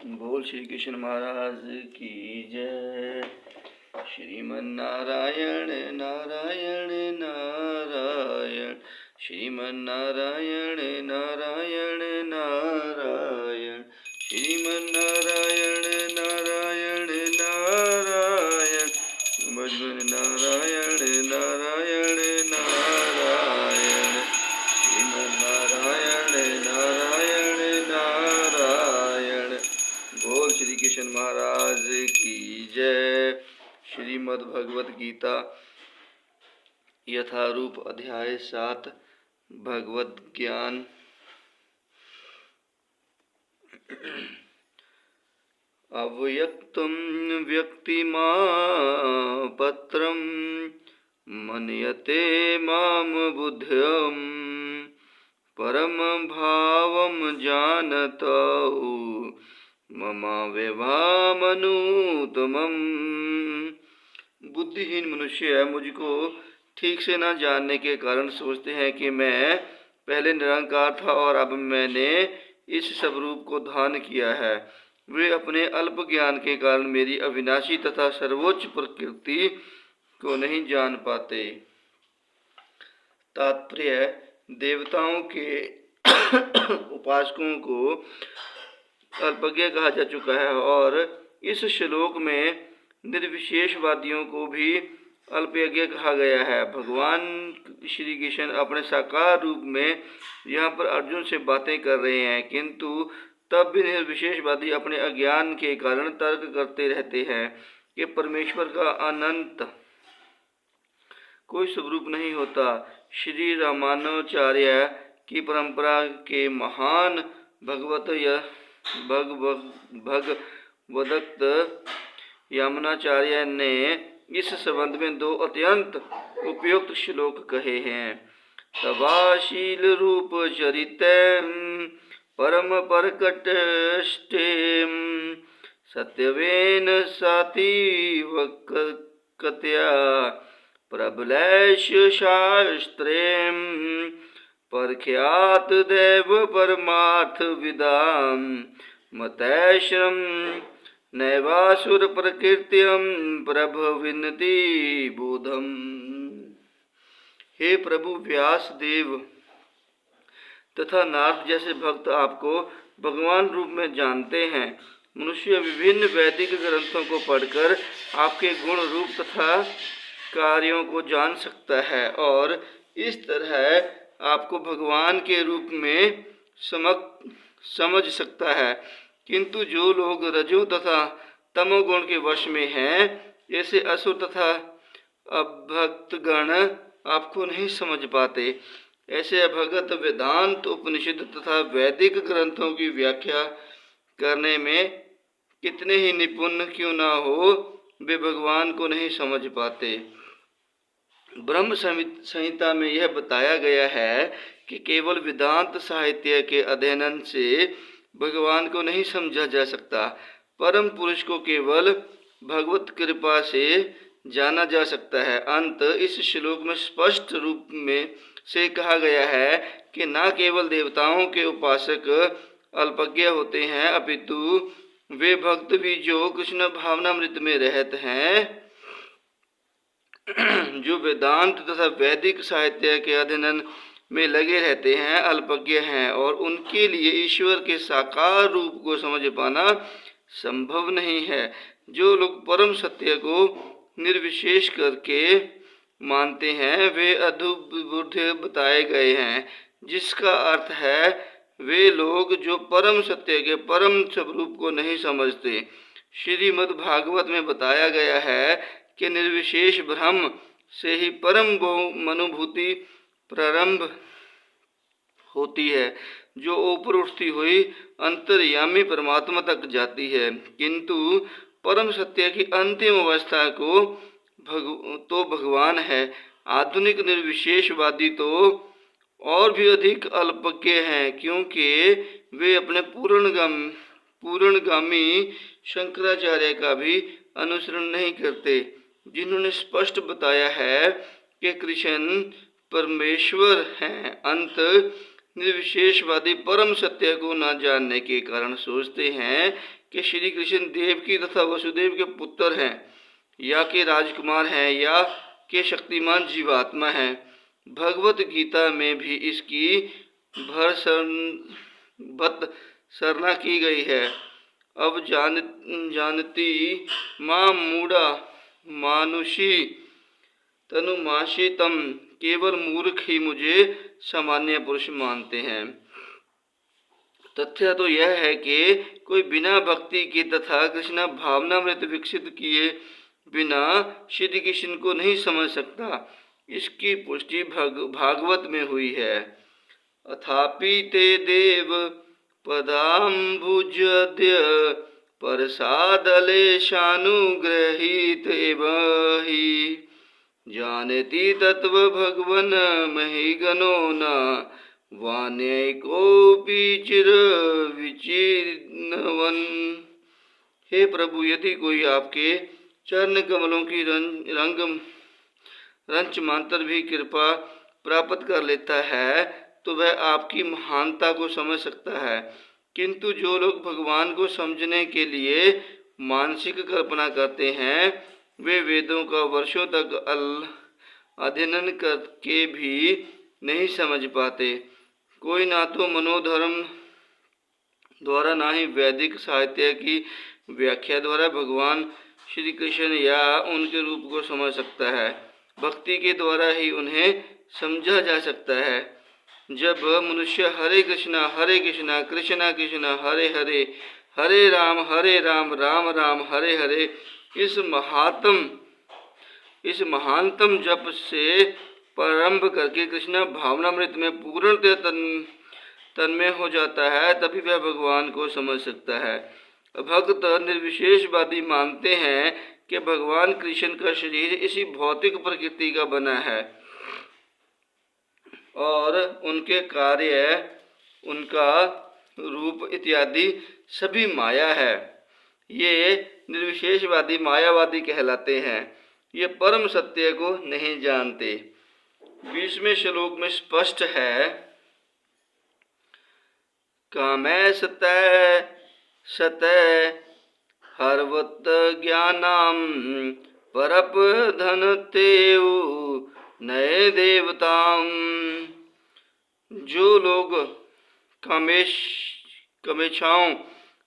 बोल श्री कृष्ण महाराज की जय। श्रीमन्नारायण नारायण नारायण, श्रीमन्नारायण नारायण नारायण, श्रीमन्नारायण नारायण नारायण, भजन नारायण नारायण नारायण, श्रीमन्नारायण नारायण नारायण। बोल श्री कृष्ण महाराज की जय। श्रीमद् भगवत गीता यथारूप अध्याय 7 भगवत ज्ञान। अव्यक्तं व्यक्तिमापत्रं मन्यते मां बुद्ध्यं, परम भावं जानतौ ममाव्यभामनुत्तमम्। बुद्धिहीन मनुष्य मुझको ठीक से न जानने के कारण सोचते हैं कि मैं पहले निरंकार था और अब मैंने इस सब रूप को धारण किया है। वे अपने अल्प ज्ञान के कारण मेरी अविनाशी तथा सर्वोच्च प्रकृति को नहीं जान पाते। तात्पर्य: देवताओं के उपासकों को अल्पज्ञ कहा जा चुका है और इस श्लोक में निर्विशेषवादियों को भी अल्पज्ञ कहा गया है। भगवान श्री कृष्ण अपने साकार रूप में यहाँ पर अर्जुन से बातें कर रहे हैं, किंतु तब भी निर्विशेषवादी अपने अज्ञान के कारण तर्क करते रहते हैं कि परमेश्वर का अनंत कोई स्वरूप नहीं होता। श्री रामानुजाचार्य की परंपरा के महान भगवदत्त यामुनाचार्य ने इस संबंध में 2 अत्यंत उपयुक्त श्लोक कहे हैं। तवाशील रूप चरितम परम परकटष्टेम, सत्यवेन सातिवकतया प्रबलैश शास्त्रेम, परख्यात देव परमार्थ विदाम मतैश्रम नैवासुर प्रकृत्यम प्रभविनति बोधम। हे प्रभु व्यास देव तथा नारद जैसे भक्त आपको भगवान रूप में जानते हैं। मनुष्य विभिन्न वैदिक ग्रंथों को पढ़कर आपके गुण रूप तथा कार्यों को जान सकता है और इस तरह आपको भगवान के रूप में समझ सकता है, किंतु जो लोग रजो तथा तमोगुण के वश में हैं, ऐसे असुर तथा अभक्तगण आपको नहीं समझ पाते। ऐसे अभगत वेदांत उपनिषद तथा वैदिक ग्रंथों की व्याख्या करने में कितने ही निपुण क्यों ना हो, वे भगवान को नहीं समझ पाते। ब्रह्म संहिता में यह बताया गया है कि केवल वेदांत साहित्य के अध्ययन से भगवान को नहीं समझा जा सकता। परम पुरुष को केवल भगवत कृपा से जाना जा सकता है। अंत इस श्लोक में स्पष्ट रूप में से कहा गया है कि न केवल देवताओं के उपासक अल्पज्ञ होते हैं, अपितु वे भक्त भी जो कृष्ण भावनामृत में रहते हैं, जो वेदांत तथा वैदिक साहित्य के अध्ययन में लगे रहते हैं, अल्पज्ञ हैं और उनके लिए ईश्वर के साकार रूप को समझ पाना संभव नहीं है। जो लोग परम सत्य को निर्विशेष करके मानते हैं, वे अधबुद्ध बताए गए हैं, जिसका अर्थ है वे लोग जो परम सत्य के परम स्वरूप को नहीं समझते। श्रीमद् भागवत में बताया गया है कि निर्विशेष ब्रह्म से ही परम अनुभूति प्रारंभ होती है, जो ऊपर उठती हुई अंतर्यामी परमात्मा तक जाती है, किंतु परम सत्य की अंतिम अवस्था को तो भगवान है। आधुनिक निर्विशेषवादी तो और भी अधिक अल्पज्ञ हैं, क्योंकि वे अपने पूर्णगामी शंकराचार्य का भी अनुसरण नहीं करते, जिन्होंने स्पष्ट बताया है कि कृष्ण परमेश्वर हैं। अंत निर्विशेषवादी परम सत्य को न जानने के कारण सोचते हैं कि श्री कृष्ण देवकी तथा वसुदेव के पुत्र हैं, या के राजकुमार हैं, या के शक्तिमान जीवात्मा हैं। भगवत गीता में भी इसकी भर्त्सना की गई है। अब जानती माँ मूढ़ा मानुषी तनुमाशी तम, केवल मूर्ख ही मुझे सामान्य पुरुष मानते हैं। तथ्य तो यह है कि कोई बिना भक्ति के तथा कृष्ण भावनामृत विकसित किए बिना श्री कृष्ण को नहीं समझ सकता। इसकी पुष्टि भागवत में हुई है। अथापि ते देव पदाम्बुजद्य परसादलेशानुग्रहीत एव हि जानति तत्व भगवन महि गणो न वान्यकोऽपि चिर विचिन्नवन। हे प्रभु, यदि कोई आपके चरण कमलों की रंच मांतर भी कृपा प्राप्त कर लेता है तो वह आपकी महानता को समझ सकता है, किंतु जो लोग भगवान को समझने के लिए मानसिक कल्पना करते हैं वे वेदों का वर्षों तक अध्ययन करके भी नहीं समझ पाते। कोई ना तो मनोधर्म द्वारा ना ही वैदिक साहित्य की व्याख्या द्वारा भगवान श्री कृष्ण या उनके रूप को समझ सकता है। भक्ति के द्वारा ही उन्हें समझा जा सकता है। जब मनुष्य हरे कृष्णा कृष्णा कृष्णा हरे हरे, हरे राम राम राम हरे हरे इस महानतम जप से प्रारंभ करके कृष्ण भावनामृत में पूर्णतः तन्मय हो जाता है, तभी वह भगवान को समझ सकता है। भक्त निर्विशेषवादी मानते हैं कि भगवान कृष्ण का शरीर इसी भौतिक प्रकृति का बना है और उनके कार्य, उनका रूप इत्यादि सभी माया है। ये निर्विशेषवादी मायावादी कहलाते हैं। ये परम सत्य को नहीं जानते। 20वें श्लोक में स्पष्ट है, कामै सतय हर्वत ज्ञानाम परप धनतेउ नए देवताम। जो लोग कामेच्छाओं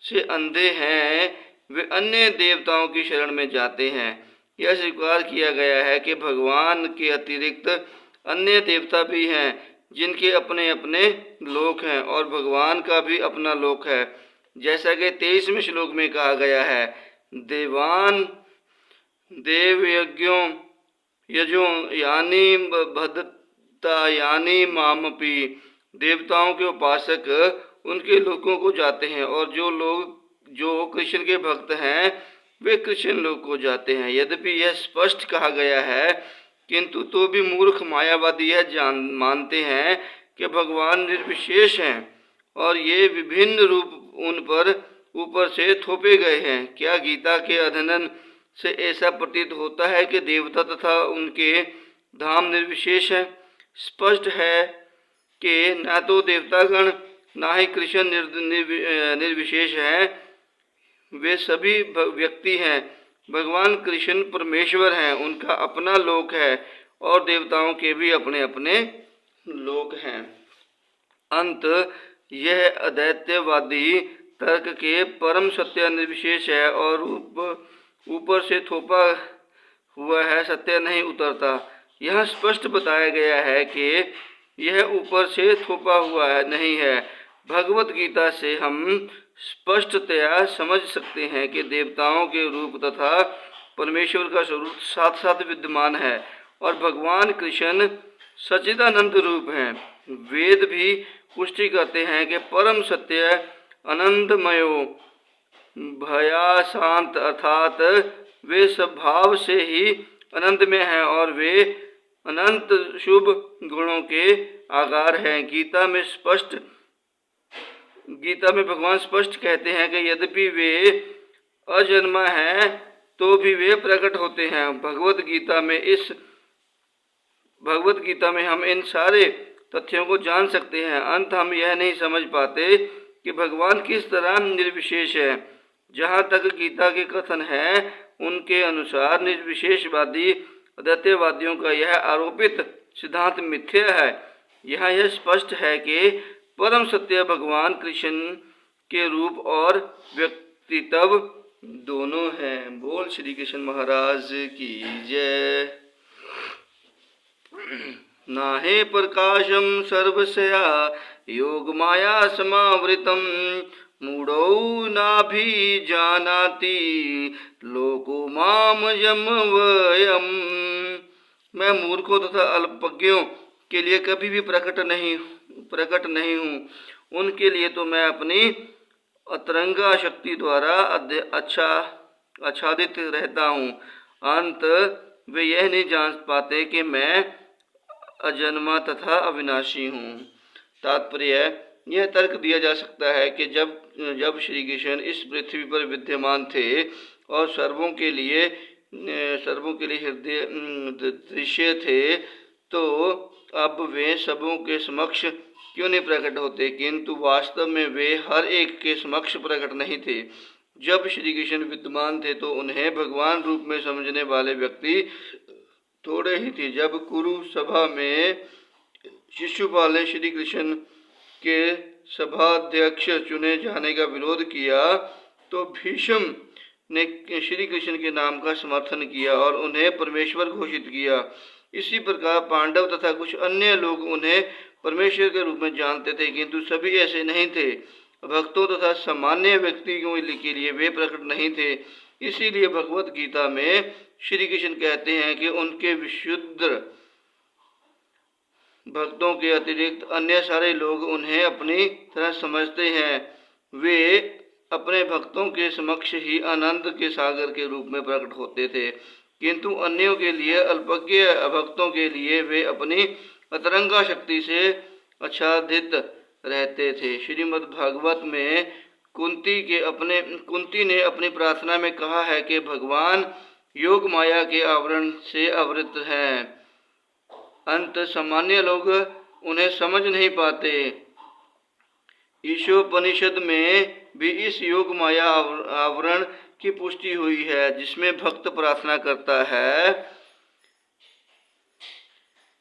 से अंधे हैं वे अन्य देवताओं की शरण में जाते हैं। यह स्वीकार किया गया है कि भगवान के अतिरिक्त अन्य देवता भी हैं जिनके अपने अपने लोक हैं और भगवान का भी अपना लोक है। जैसा कि 23वें श्लोक में कहा गया है, देवान देव यजो यानी बद्धता यानी मामपी। देवताओं के उपासक उनके लोकों को जाते हैं और जो कृष्ण के भक्त हैं वे कृष्ण लोक को जाते हैं। यद्यपि यह स्पष्ट कहा गया है, किंतु तो भी मूर्ख मायावादी यह मानते हैं कि भगवान निर्विशेष हैं और ये विभिन्न रूप उन पर ऊपर से थोपे गए हैं। क्या गीता के अध्ययन से ऐसा प्रतीत होता है कि देवता तथा उनके धाम निर्विशेष हैं? स्पष्ट है कि न तो देवतागण ना ही कृष्ण निर्विशेष हैं, वे सभी व्यक्ति हैं। भगवान कृष्ण परमेश्वर हैं, उनका अपना लोक है और देवताओं के भी अपने अपने लोक हैं। अंत यह अद्वैतवादी तर्क के परम सत्य निर्विशेष है और ऊपर से थोपा हुआ है, सत्य नहीं उतरता। यह स्पष्ट बताया गया है कि यह ऊपर से थोपा हुआ नहीं है। भगवत गीता से हम स्पष्टतया समझ सकते हैं कि देवताओं के रूप तथा परमेश्वर का स्वरूप साथ साथ विद्यमान है और भगवान कृष्ण सच्चिदानंद रूप हैं। वेद भी पुष्टि करते हैं कि परम सत्य आनंदमयो भयाशांत अर्थात वे स्वभाव से ही अनंत में हैं और वे अनंत शुभ गुणों के आकार हैं। गीता में भगवान स्पष्ट कहते हैं कि यद्यपि वे अजन्मा हैं तो भी वे प्रकट होते हैं। भगवत गीता में हम इन सारे तथ्यों को जान सकते हैं। अंत हम यह नहीं समझ पाते कि भगवान किस तरह निर्विशेष है। जहाँ तक गीता के कथन है, उनके अनुसार निर्विशेषवादी अद्वैतवादियों का यह आरोपित सिद्धांत मिथ्या है। यहाँ यह स्पष्ट है कि परम सत्य भगवान कृष्ण के रूप और व्यक्तित्व दोनों हैं। बोल श्री कृष्ण महाराज की जय। नाहे प्रकाशम सर्वस्या योग माया समावृतम मूढ़ौ नाभि जानाति लोको माम यमवयम्। मैं मूर्खों तथा अल्पज्ञों के लिए कभी भी प्रकट नहीं हूँ। उनके लिए तो मैं अपनी अतरंगा शक्ति द्वारा आच्छादित रहता हूँ। अंत वे यह नहीं जान पाते कि मैं अजन्मा तथा अविनाशी हूँ। तात्पर्य यह तर्क दिया जा सकता है कि जब श्री कृष्ण इस पृथ्वी पर विद्यमान थे और सर्वों के लिए हृदय दृश्य थे, तो अब वे सबों के समक्ष क्यों नहीं प्रकट होते? किंतु वास्तव में वे हर एक के समक्ष प्रकट नहीं थे। जब श्री कृष्ण विद्यमान थे तो उन्हें भगवान रूप में समझने वाले व्यक्ति थोड़े ही थे। जब कुरु सभा में शिशुपाल ने श्री कृष्ण के सभाध्यक्ष चुने जाने का विरोध किया तो भीष्म ने श्री कृष्ण के नाम का समर्थन किया और उन्हें परमेश्वर घोषित किया। इसी प्रकार पांडव तथा कुछ अन्य लोग उन्हें परमेश्वर के रूप में जानते थे, किंतु सभी ऐसे नहीं थे। भक्तों तथा सामान्य व्यक्तियों के लिए वे प्रकट नहीं थे। इसीलिए भगवत गीता में श्री कृष्ण कहते हैं कि उनके विशुद्ध भक्तों के अतिरिक्त अन्य सारे लोग उन्हें अपनी तरह समझते हैं। वे अपने भक्तों के समक्ष ही आनंद के सागर के रूप में प्रकट होते थे, किंतु अन्यों के लिए, अल्पज्ञ भक्तों के लिए वे अपनी अतरंगा शक्ति से आच्छादित रहते थे। श्रीमद् भागवत में कुंती ने अपनी प्रार्थना में कहा है कि भगवान योग माया के आवरण से आवृत हैं। अंत सामान्य लोग उन्हें समझ नहीं पाते। ईशोपनिषद में भी इस योग माया आवरण की पुष्टि हुई है, जिसमें भक्त प्रार्थना करता है,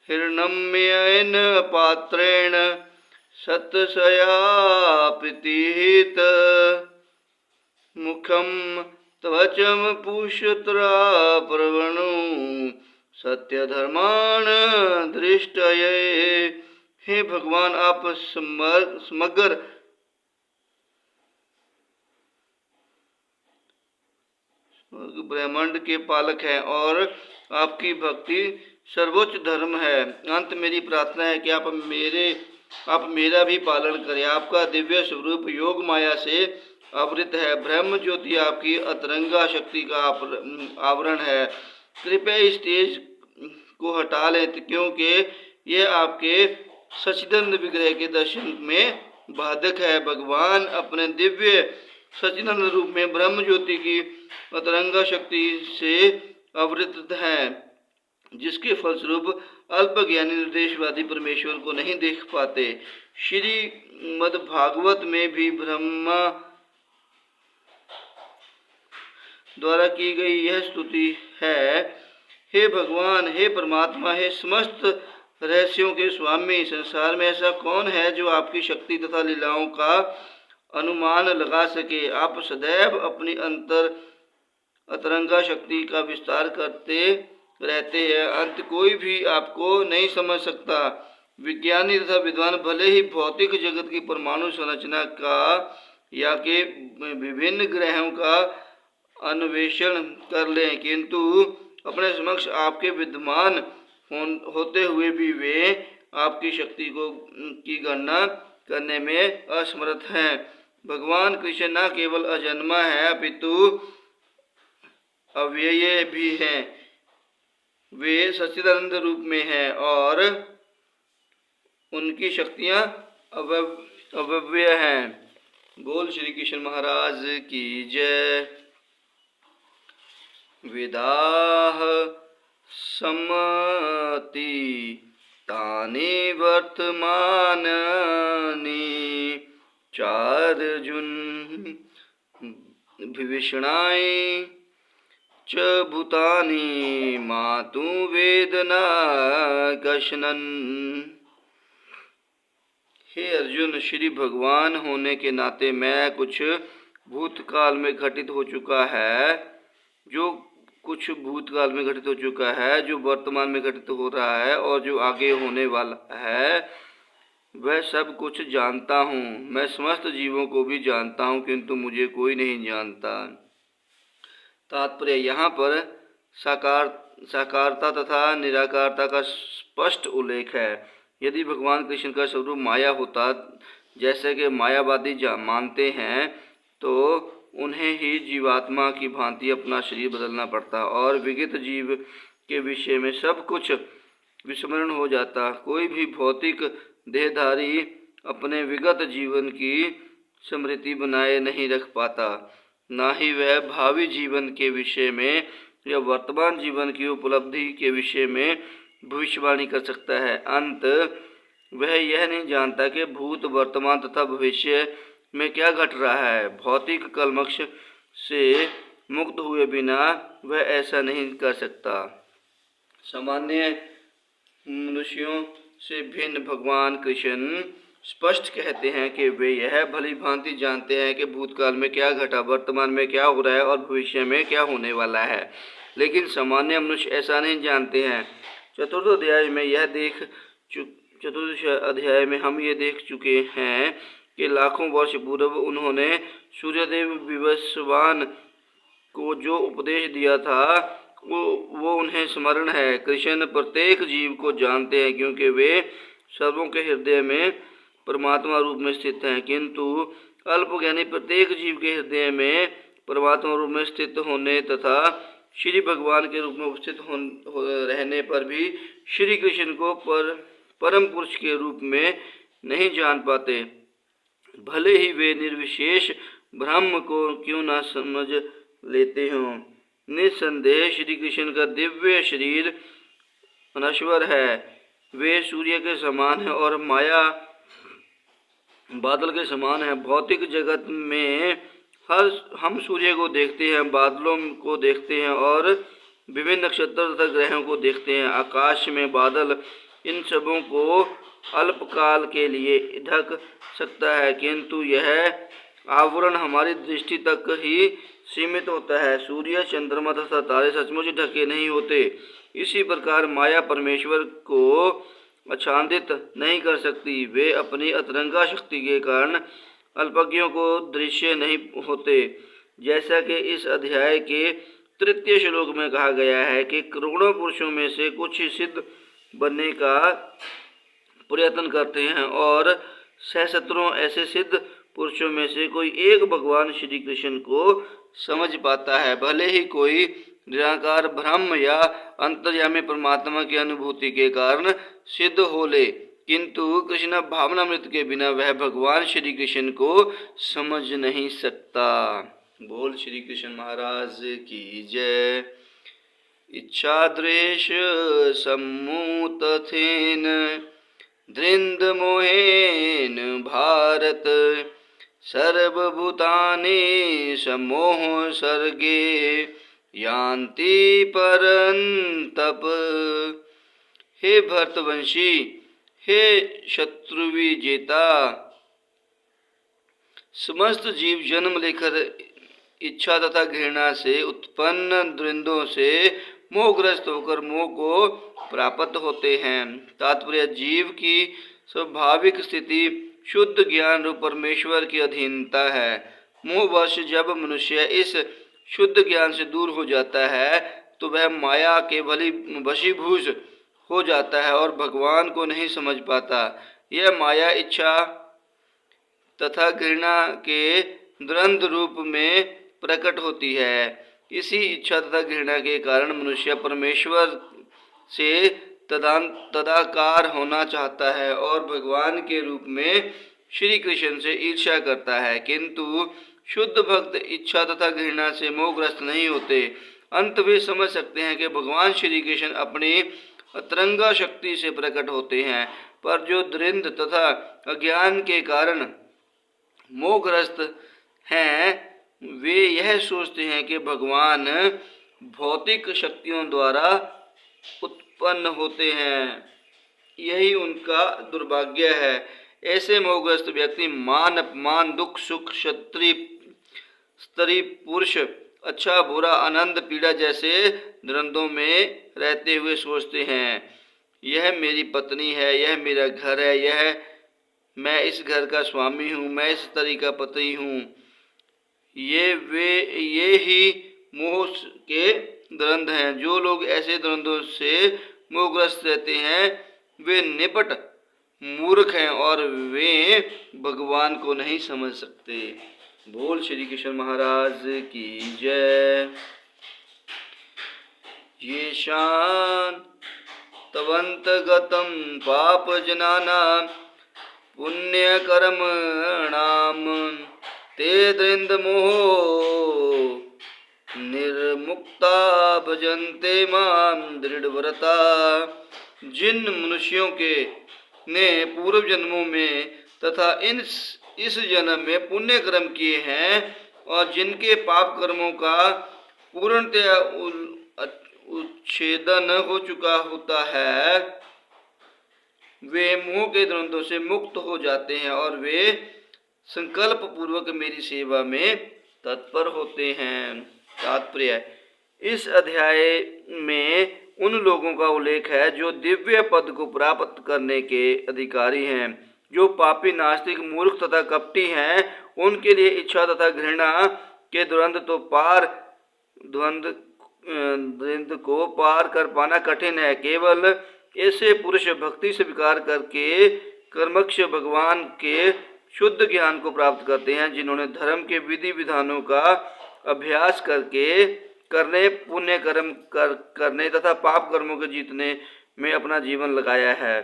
हिरण्मयेन पात्रेण सतसया प्रीतिहित मुखम त्वचम पुष्त्रा प्रवणु सत्य धर्मान दृष्टये। हे भगवान, आप समग्र ब्रह्मांड के पालक हैं और आपकी भक्ति सर्वोच्च धर्म है। अंत मेरी प्रार्थना है कि आप मेरा भी पालन करें। आपका दिव्य स्वरूप योग माया से आवृत है। ब्रह्म ज्योति आपकी अतरंगा शक्ति का आवरण है। कृपया इस तेज को हटा लें, क्योंकि यह आपके सच्चिदानंद विग्रह के दर्शन में बाधक है। भगवान अपने दिव्य सच्चिदानंद रूप में ब्रह्म ज्योति की अतरंगा शक्ति से आवृत हैं, जिसके फलस्वरूप अल्पज्ञानी निर्देशवादी परमेश्वर को नहीं देख पाते। श्रीमद् भागवत में भी ब्रह्मा द्वारा की गई यह स्तुति है, हे भगवान, हे परमात्मा, हे समस्त रहस्यों के स्वामी, संसार में ऐसा कौन है जो आपकी शक्ति तथा लीलाओं का अनुमान लगा सके? आप सदैव अपनी अतरंगा शक्ति का विस्तार करते रहते हैं। अंत कोई भी आपको नहीं समझ सकता। विज्ञानी तथा विद्वान भले ही भौतिक जगत की परमाणु संरचना का या के विभिन्न ग्रहों का अन्वेषण कर लें, किंतु अपने समक्ष आपके विद्यमान होते हुए भी वे आपकी शक्ति की गणना करने में असमर्थ हैं। भगवान कृष्ण न केवल अजन्मा है, अपितु अव्यय भी हैं। वे सच्चिदानंद रूप में हैं और उनकी शक्तियाँ अव्यय हैं। बोल श्री कृष्ण महाराज की जय। वेदाः सम्मति तानि वर्तमानानि चार्जुन विभीषणाय च भूतानि मातु वेदना कशनन। हे अर्जुन, श्री भगवान होने के नाते मैं कुछ भूतकाल में घटित हो चुका है, जो वर्तमान में घटित हो रहा है और जो आगे होने वाला है, वह सब कुछ जानता हूँ। मैं समस्त जीवों को भी जानता हूँ, किंतु मुझे कोई नहीं जानता। तात्पर्य, यहाँ पर साकारता तथा निराकारता का स्पष्ट उल्लेख है। यदि भगवान कृष्ण का स्वरूप माया होता, जैसे कि मायावादी मानते हैं, तो उन्हें ही जीवात्मा की भांति अपना शरीर बदलना पड़ता और विगत जीव के विषय में सब कुछ विस्मरण हो जाता। कोई भी भौतिक देहधारी अपने विगत जीवन की स्मृति बनाए नहीं रख पाता, ना ही वह भावी जीवन के विषय में या वर्तमान जीवन की उपलब्धि के विषय में भविष्यवाणी कर सकता है। अंत वह यह नहीं जानता कि भूत, वर्तमान तथा भविष्य में क्या घट रहा है। भौतिक कलमश से मुक्त हुए बिना वह ऐसा नहीं कर सकता। सामान्य मनुष्यों से भिन्न भगवान कृष्ण स्पष्ट कहते हैं कि वे यह भली भांति जानते हैं कि भूतकाल में क्या घटा, वर्तमान में क्या हो रहा है और भविष्य में क्या होने वाला है, लेकिन सामान्य मनुष्य ऐसा नहीं जानते हैं। चतुर्थ अध्याय में हम ये देख चुके हैं कि लाखों वर्ष पूर्व उन्होंने सूर्यदेव विवस्वान को जो उपदेश दिया था, वो उन्हें स्मरण है। कृष्ण प्रत्येक जीव को जानते हैं, क्योंकि वे सर्वों के हृदय में परमात्मा रूप में स्थित हैं, किंतु अल्पज्ञानी प्रत्येक जीव के हृदय में परमात्मा रूप में स्थित होने तथा श्री भगवान के रूप में उपस्थित रहने पर भी श्री कृष्ण को परम पुरुष के रूप में नहीं जान पाते, भले ही वे निर्विशेष ब्रह्म को क्यों ना समझ लेते हों। निस्संदेह श्री कृष्ण का दिव्य शरीर अनश्वर है। वे सूर्य के समान है और माया बादल के समान है। भौतिक जगत में हम सूर्य को देखते हैं, बादलों को देखते हैं और विभिन्न नक्षत्र तथा ग्रहों को देखते हैं। आकाश में बादल इन सबों को अल्पकाल के लिए ढक सकता है, किंतु यह आवरण हमारी दृष्टि तक ही सीमित होता है। सूर्य, चंद्रमा तथा तारे सचमुच ढके नहीं होते। इसी प्रकार माया परमेश्वर को आच्छादित नहीं कर सकती। वे अपनी अतरंगा शक्ति के कारण अल्पज्ञों को दृश्य नहीं होते। जैसा कि इस अध्याय के तृतीय श्लोक में कहा गया है कि करोड़ों पुरुषों में से कुछ ही सिद्ध बनने का प्रयत्न करते हैं और सहस्त्रों ऐसे सिद्ध पुरुषों में से कोई एक भगवान श्री कृष्ण को समझ पाता है। भले ही कोई निराकार ब्रह्म या अंतर्यामी परमात्मा की अनुभूति के कारण सिद्ध हो ले, किंतु कृष्ण भावनामृत के बिना वह भगवान श्री कृष्ण को समझ नहीं सकता। बोल श्री कृष्ण महाराज की जय। इच्छा द्वेष सम्मूतथेन धृन्द मोहेन भारत सर्वभूतानि सम्मोह सर्गे यान्ति परन्तप। हे भरतवंशी, हे शत्रुविजेता, समस्त जीव जन्म लेकर इच्छा तथा घृणा से उत्पन्न द्वंद्वों से मोहग्रस्त होकर मोह को प्राप्त होते हैं। तात्पर्य, जीव की स्वाभाविक स्थिति शुद्ध ज्ञान रूप परमेश्वर की अधीनता है। मोहवश जब मनुष्य इस शुद्ध ज्ञान से दूर हो जाता है तो वह माया के वशीभूत हो जाता है और भगवान को नहीं समझ पाता। यह माया इच्छा तथा घृणा के द्वंद्व रूप में प्रकट होती है। इसी इच्छा तथा घृणा के कारण मनुष्य परमेश्वर से तदाकार होना चाहता है और भगवान के रूप में श्री कृष्ण से ईर्ष्या करता है, किंतु शुद्ध भक्त इच्छा तथा घृणा से मोहग्रस्त नहीं होते। अंत वे समझ सकते हैं कि भगवान श्री कृष्ण अपनी अतरंगा शक्ति से प्रकट होते हैं, पर जो द्वंद्व तथा अज्ञान के कारण मोहग्रस्त हैं, वे यह सोचते हैं कि भगवान भौतिक शक्तियों द्वारा उत्पन्न होते हैं। यही उनका दुर्भाग्य है। ऐसे मोहग्रस्त व्यक्ति मान अपमान, दुख सुख, क्षत्रिय स्त्री पुरुष, अच्छा बुरा, आनंद पीड़ा जैसे द्वंद्वों में रहते हुए सोचते हैं, यह मेरी पत्नी है, यह मेरा घर है, मैं इस घर का स्वामी हूँ, मैं इस स्त्री का पति हूँ। ये ही मोह के द्वंद्व हैं। जो लोग ऐसे द्वंद्वों से मोहग्रस्त रहते हैं, वे निपट मूर्ख हैं और वे भगवान को नहीं समझ सकते। बोल श्री कृष्ण महाराज की जय। ये शान तवंतगतं पाप जनानां पुण्यकर्मणाम ते द्वंद्वमोहो निर्मुक्ता भजन्ते मां दृढ़व्रता। जिन मनुष्यों के ने पूर्व जन्मों में तथा इस जन्म में पुण्य कर्म किए हैं और जिनके पाप कर्मों का पूर्णतया उच्छेदन हो चुका होता है, वे मोह के द्वंद्वों से मुक्त हो जाते हैं और वे संकल्प पूर्वक मेरी सेवा में तत्पर होते हैं। तात्पर्य: इस अध्याय में उन लोगों का उल्लेख है जो दिव्य पद को प्राप्त करने के अधिकारी हैं। जो पापी, नास्तिक, मूर्ख तथा कपटी हैं, उनके लिए इच्छा तथा घृणा के द्वंद्व को पार कर पाना कठिन है। केवल ऐसे पुरुष भक्ति स्वीकार करके कर्मक्ष भगवान के शुद्ध ज्ञान को प्राप्त करते हैं, जिन्होंने धर्म के विधि विधानों का अभ्यास करने, पुण्य कर्म करने तथा पाप कर्मों के जीतने में अपना जीवन लगाया है।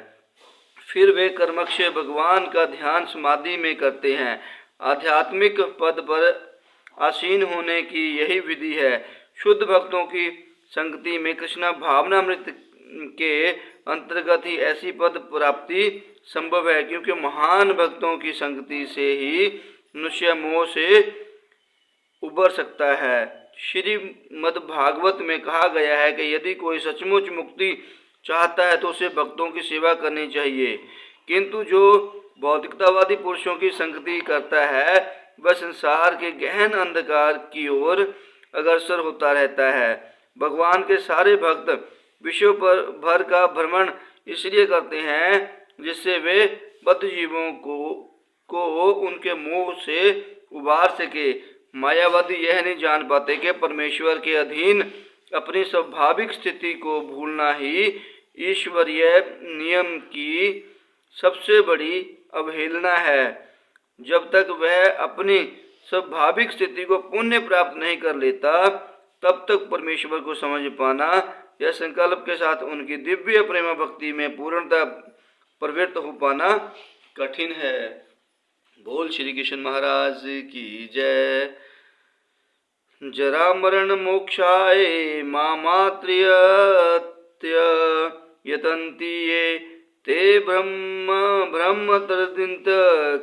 फिर वे कर्मक्ष भगवान का ध्यान समाधि में करते हैं। आध्यात्मिक पद पर आसीन होने की यही विधि है। शुद्ध भक्तों की संगति में कृष्ण भावनामृत के अंतर्गत ही ऐसी पद प्राप्ति संभव है, क्योंकि महान भक्तों की संगति से ही मनुष्य मोह से उबर सकता है। श्रीमद्भागवत में कहा गया है कि यदि कोई सचमुच मुक्ति चाहता है तो उसे भक्तों की सेवा करनी चाहिए, किंतु जो भौतिकतावादी पुरुषों की संगति करता है वह संसार के गहन अंधकार की ओर अग्रसर होता रहता है। भगवान के सारे भक्त विश्व भर का भ्रमण इसलिए करते हैं जिससे वे बद्ध जीवों को उनके मोह से उबार सके। मायावादी यह नहीं जान पाते कि परमेश्वर के अधीन अपनी स्वाभाविक स्थिति को भूलना ही ईश्वरीय नियम की सबसे बड़ी अवहेलना है। जब तक वह अपनी स्वाभाविक स्थिति को पुण्य प्राप्त नहीं कर लेता, तब तक परमेश्वर को समझ पाना या संकल्प के साथ उनकी दिव्य प्रेम भक्ति में पूर्णतः प्रवृत्त हो पाना कठिन है। बोल श्री कृष्ण महाराज की जय। जरा मरण मोक्षाय मामात्र्यत्य यतन्ति ये ते ब्रह्म तर्दिन्त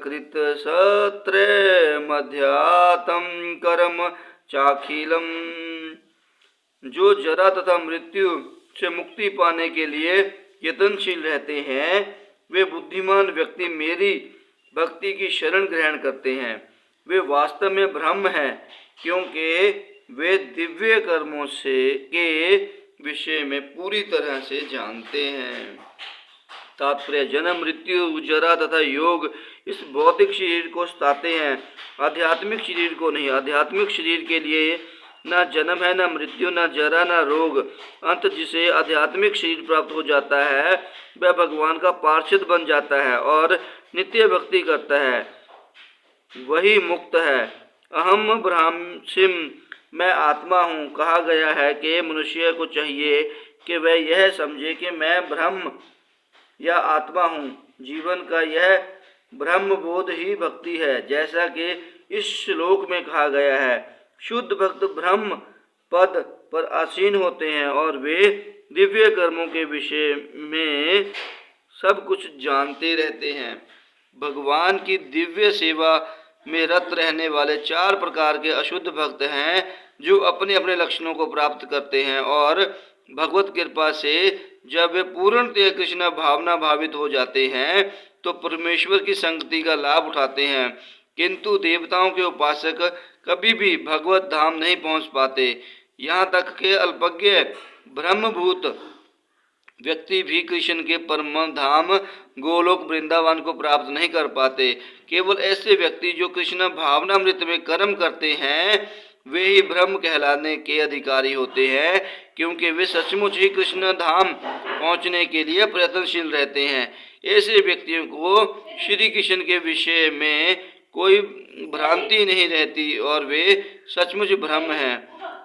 कृत सत्रे मध्यातं कर्म चाखिलम। जो जरा तथा मृत्यु से मुक्ति पाने के लिए यत्नशील रहते हैं, वे बुद्धिमान व्यक्ति मेरी भक्ति की शरण ग्रहण करते हैं। वे वास्तव में ब्रह्म हैं, क्योंकि वे दिव्य कर्मों के विषय में पूरी तरह से जानते हैं। तात्पर्य: जन्म, मृत्यु, जरा तथा योग इस भौतिक शरीर को सताते हैं, आध्यात्मिक शरीर को नहीं। आध्यात्मिक शरीर के लिए न जन्म है, न मृत्यु, न जरा, न रोग। अंत जिसे आध्यात्मिक शरीर प्राप्त हो जाता है वह भगवान का पार्षद बन जाता है और नित्य भक्ति करता है, वही मुक्त है। अहम ब्रह्मास्मि, मैं आत्मा हूँ। कहा गया है कि मनुष्य को चाहिए कि वह यह समझे कि मैं ब्रह्म या आत्मा हूँ। जीवन का यह ब्रह्म बोध ही भक्ति है, जैसा कि इस श्लोक में कहा गया है। शुद्ध भक्त ब्रह्म पद पर आसीन होते हैं और वे दिव्य कर्मों के विषय में सब कुछ जानते रहते हैं। भगवान की दिव्य सेवा में रत रहने वाले 4 प्रकार के अशुद्ध भक्त हैं जो अपने अपने लक्षणों को प्राप्त करते हैं और भगवत कृपा से जब वे पूर्णतः कृष्ण भावना भावित हो जाते हैं तो परमेश्वर की संगति का लाभ उठाते हैं। किंतु देवताओं के उपासक कभी भी भगवत धाम नहीं पहुंच पाते। यहाँ तक के अल्पज्ञ ब्रह्मभूत व्यक्ति भी कृष्ण के परम धाम गोलोक वृंदावन को प्राप्त नहीं कर पाते। केवल ऐसे व्यक्ति जो कृष्ण भावनामृत में कर्म करते हैं वे ही ब्रह्म कहलाने के अधिकारी होते हैं, क्योंकि वे सचमुच ही कृष्ण धाम पहुंचने के लिए प्रयत्नशील रहते हैं। ऐसे व्यक्तियों को श्री कृष्ण के विषय में कोई भ्रांति नहीं रहती और वे सचमुच ब्रह्म हैं।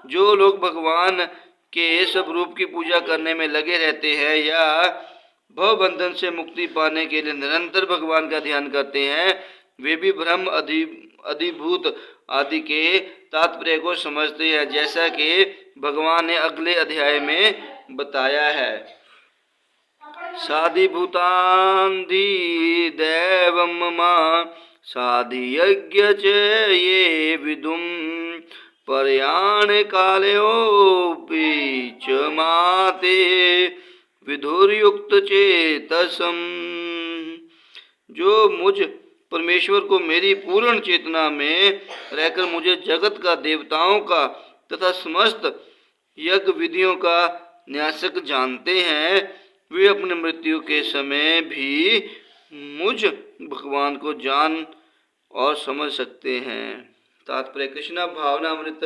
जो लोग भगवान के स्वरूप की पूजा करने में लगे रहते हैं या भवबंधन से मुक्ति पाने के लिए निरंतर भगवान का ध्यान करते हैं वे भी ब्रह्म अधिभूत आदि के तात्पर्य को समझते हैं, जैसा कि भगवान ने अगले अध्याय में बताया है। साधिभूतान्धि दैवं मां साधियज्ञ च ये विदुं पर्याण कालयोपि च माते विधुर्युक्त चेतसम। जो मुझ परमेश्वर को मेरी पूर्ण चेतना में रहकर मुझे जगत का, देवताओं का तथा समस्त यज्ञ विधियों का न्यासक जानते हैं वे अपने मृत्यु के समय भी मुझ भगवान को जान और समझ सकते हैं। तात्पर्य कृष्ण भावनामृत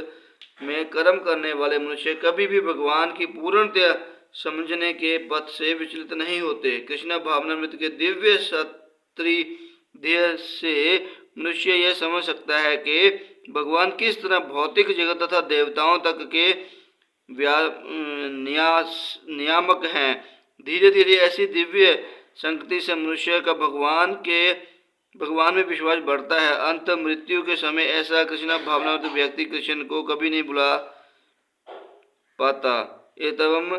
में कर्म करने वाले मनुष्य कभी भी भगवान की पूर्णतया समझने के पथ से विचलित नहीं होते। कृष्ण भावनामृत के दिव्य सत्री ध्येय से मनुष्य यह समझ सकता है कि भगवान किस तरह भौतिक जगत तथा देवताओं तक के नियामक हैं। धीरे धीरे ऐसी दिव्य संगति से मनुष्य का भगवान में विश्वास बढ़ता है। अंत मृत्यु के समय ऐसा कृष्ण भावनामृत व्यक्ति कृष्ण को कभी नहीं भुला पाता एवं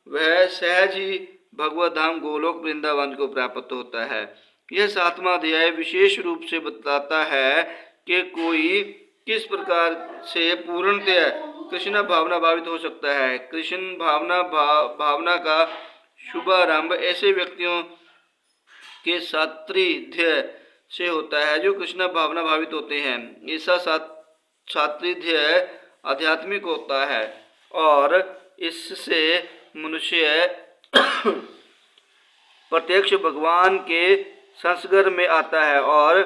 वह सहज ही भगवत धाम गोलोक वृंदावन को प्राप्त होता है। यह 7वां अध्याय विशेष रूप से बताता है कि कोई किस प्रकार से पूर्णतया कृष्ण भावना भावित हो सकता है। कृष्ण भावना का शुभारंभ ऐसे व्यक्तियों के सात्रिध्य से होता है जो कृष्ण भावना भावित होते हैं। ऐसा सात्रिध्य आध्यात्मिक होता है और इससे मनुष्य प्रत्यक्ष भगवान के संसर्ग में आता है और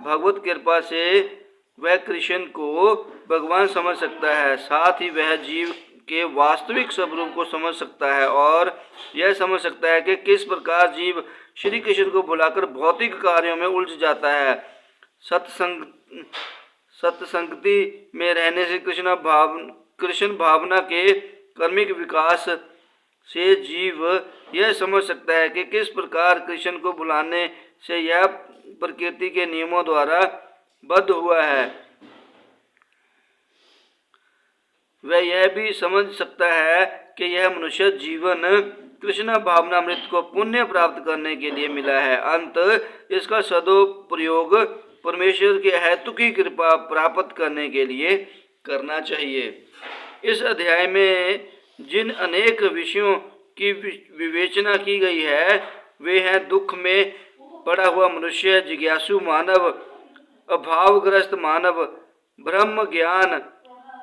भगवत कृपा से वह कृष्ण को भगवान समझ सकता है। साथ ही वह जीव के वास्तविक स्वरूप को समझ सकता है और यह समझ सकता है कि किस प्रकार जीव श्री कृष्ण को भुलाकर भौतिक कार्यों में उलझ जाता है। सत्संगति में रहने से कृष्ण भावना के कर्मिक विकास से जीव यह समझ सकता है कि किस प्रकार कृष्ण को भुलाने से यह प्रकृति के नियमों द्वारा बद्ध हुआ है। वह यह भी समझ सकता है कि यह मनुष्य जीवन कृष्ण भावनामृत को पुण्य प्राप्त करने के लिए मिला है। अंत इसका सदुपयोग परमेश्वर के हेतु की कृपा प्राप्त करने के लिए करना चाहिए। इस अध्याय में जिन अनेक विषयों की विवेचना की गई है वे हैं दुख में पड़ा हुआ मनुष्य, जिज्ञासु मानव, अभावग्रस्त मानव, ब्रह्म ज्ञान,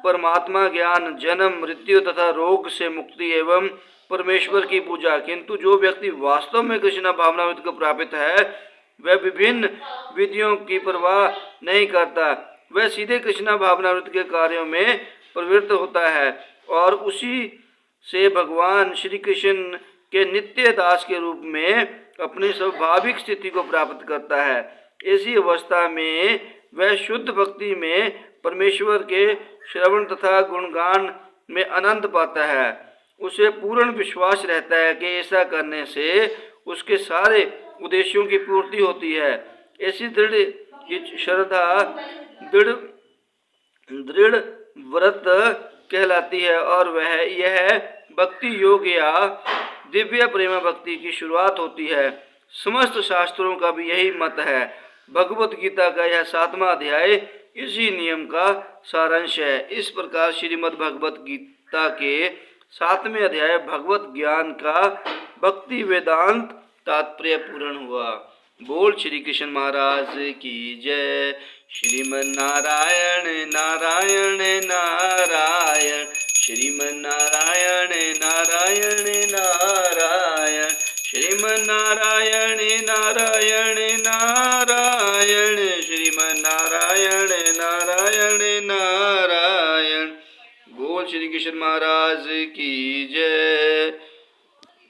परमात्मा ज्ञान, जन्म मृत्यु तथा रोग से मुक्ति एवं परमेश्वर की पूजा। किंतु जो व्यक्ति वास्तव में कृष्ण भावनामृत को प्राप्त है वह विभिन्न विधियों की परवाह नहीं करता। वह सीधे कृष्ण भावनामृत के कार्यों में प्रवृत्त होता है और उसी से भगवान श्री कृष्ण के नित्य दास के रूप में अपनी स्वाभाविक स्थिति को प्राप्त करता है। ऐसी अवस्था में वह शुद्ध भक्ति में परमेश्वर के श्रवण तथा गुणगान में आनंद पाता है। उसे पूर्ण विश्वास रहता है कि ऐसा करने से उसके सारे उद्देश्यों की पूर्ति होती है। ऐसी दृढ़ श्रद्धा, दृढ़ व्रत कहलाती है और यह भक्ति योग या दिव्य प्रेम भक्ति की शुरुआत होती है। समस्त शास्त्रों का भी यही मत है। भगवत गीता का यह 7वां अध्याय इसी नियम का सारांश है। इस प्रकार श्रीमद् भगवत गीता के 7वें अध्याय भगवत ज्ञान का भक्ति वेदांत तात्पर्य पूर्ण हुआ। बोल श्री कृष्ण महाराज की जय। श्रीमन्नारायण नारायण नारायण, श्रीमन्नारायण नारायण नारायण, श्रीमन्नारायण नारायण नारायण, श्रीमन्नारायण नारायण नारायण। बोल श्री कृष्ण महाराज की जय।